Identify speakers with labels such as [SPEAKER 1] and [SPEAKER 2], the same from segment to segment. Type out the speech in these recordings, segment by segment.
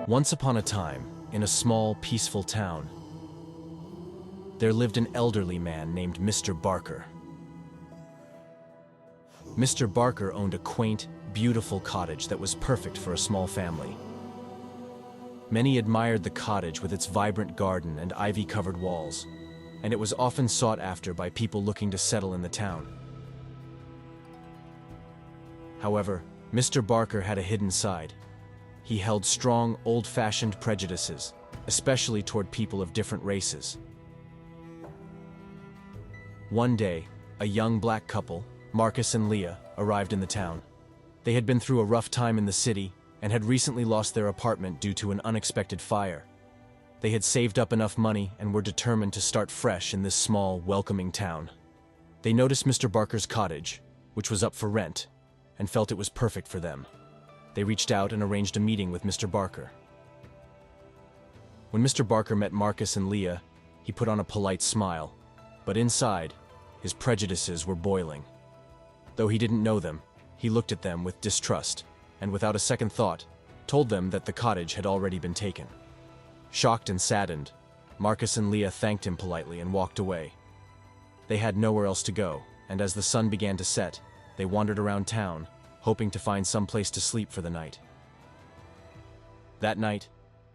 [SPEAKER 1] Once upon a time, in a small, peaceful town, there lived an elderly man named Mr. Barker. Mr. Barker owned a quaint, beautiful cottage that was perfect for a small family. Many admired the cottage with its vibrant garden and ivy-covered walls, and it was often sought after by people looking to settle in the town. However, Mr. Barker had a hidden side. He held strong, old-fashioned prejudices, especially toward people of different races. One day, a young black couple, Marcus and Leah, arrived in the town. They had been through a rough time in the city and had recently lost their apartment due to an unexpected fire. They had saved up enough money and were determined to start fresh in this small, welcoming town. They noticed Mr. Barker's cottage, which was up for rent, and felt it was perfect for them. They reached out and arranged a meeting with Mr. Barker. When Mr. Barker met Marcus and Leah, he put on a polite smile, but inside, his prejudices were boiling. Though he didn't know them, he looked at them with distrust, and without a second thought, told them that the cottage had already been taken. Shocked and saddened, Marcus and Leah thanked him politely and walked away. They had nowhere else to go, and as the sun began to set, they wandered around town, hoping to find some place to sleep for the night. That night,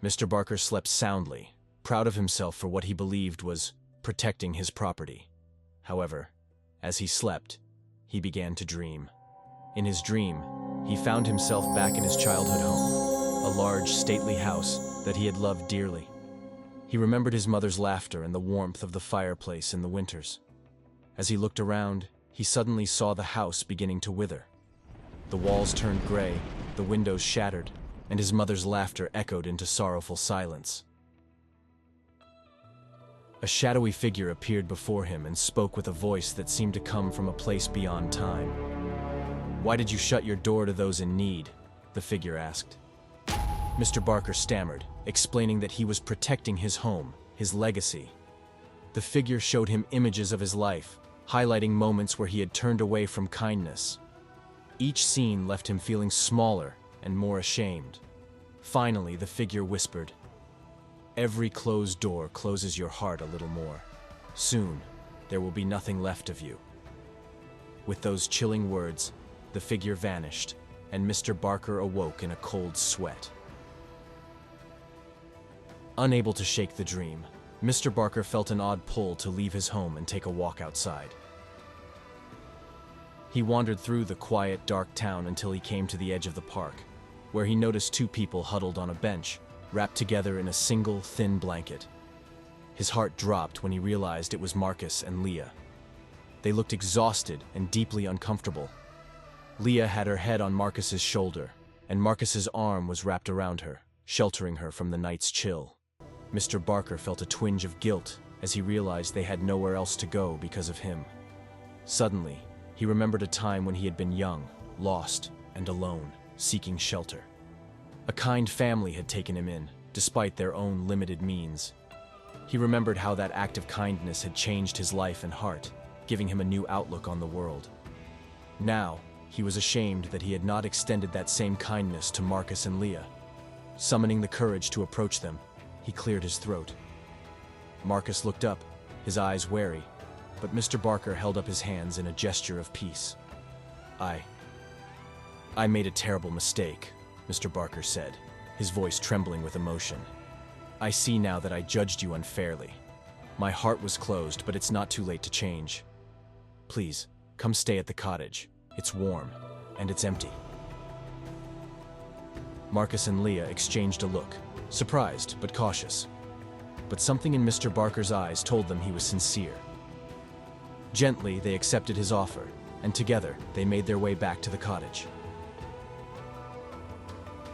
[SPEAKER 1] Mr. Barker slept soundly, proud of himself for what he believed was protecting his property. However, as he slept, he began to dream. In his dream, he found himself back in his childhood home, a large, stately house that he had loved dearly. He remembered his mother's laughter and the warmth of the fireplace in the winters. As he looked around, he suddenly saw the house beginning to wither. The walls turned gray, the windows shattered, and his mother's laughter echoed into sorrowful silence. A shadowy figure appeared before him and spoke with a voice that seemed to come from a place beyond time. "Why did you shut your door to those in need?" the figure asked. Mr. Barker stammered, explaining that he was protecting his home, his legacy. The figure showed him images of his life, highlighting moments where he had turned away from kindness. Each scene left him feeling smaller and more ashamed. Finally, the figure whispered, "Every closed door closes your heart a little more. Soon, there will be nothing left of you." With those chilling words, the figure vanished, and Mr. Barker awoke in a cold sweat. Unable to shake the dream, Mr. Barker felt an odd pull to leave his home and take a walk outside. He wandered through the quiet, dark town until he came to the edge of the park, where he noticed two people huddled on a bench, wrapped together in a single, thin blanket. His heart dropped when he realized it was Marcus and Leah. They looked exhausted and deeply uncomfortable. Leah had her head on Marcus's shoulder, and Marcus's arm was wrapped around her, sheltering her from the night's chill. Mr. Barker felt a twinge of guilt as he realized they had nowhere else to go because of him. Suddenly, he remembered a time when he had been young, lost, and alone, seeking shelter. A kind family had taken him in, despite their own limited means. He remembered how that act of kindness had changed his life and heart, giving him a new outlook on the world. Now, he was ashamed that he had not extended that same kindness to Marcus and Leah. Summoning the courage to approach them, he cleared his throat. Marcus looked up, his eyes wary, but Mr. Barker held up his hands in a gesture of peace. I made a terrible mistake," Mr. Barker said, his voice trembling with emotion. "I see now that I judged you unfairly. My heart was closed, but it's not too late to change. Please, come stay at the cottage. It's warm, and it's empty." Marcus and Leah exchanged a look, surprised but cautious. But something in Mr. Barker's eyes told them he was sincere. Gently, they accepted his offer, and together, they made their way back to the cottage.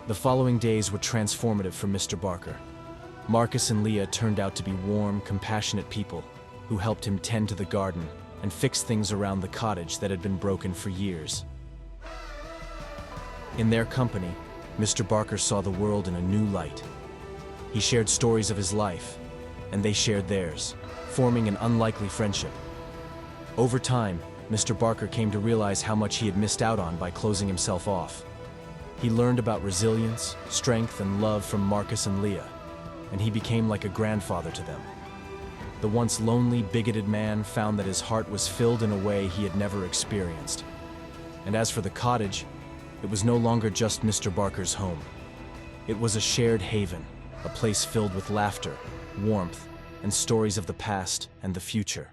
[SPEAKER 1] The following days were transformative for Mr. Barker. Marcus and Leah turned out to be warm, compassionate people who helped him tend to the garden and fix things around the cottage that had been broken for years. In their company, Mr. Barker saw the world in a new light. He shared stories of his life, and they shared theirs, forming an unlikely friendship. Over time, Mr. Barker came to realize how much he had missed out on by closing himself off. He learned about resilience, strength, and love from Marcus and Leah, and he became like a grandfather to them. The once lonely, bigoted man found that his heart was filled in a way he had never experienced. And as for the cottage, it was no longer just Mr. Barker's home. It was a shared haven, a place filled with laughter, warmth, and stories of the past and the future.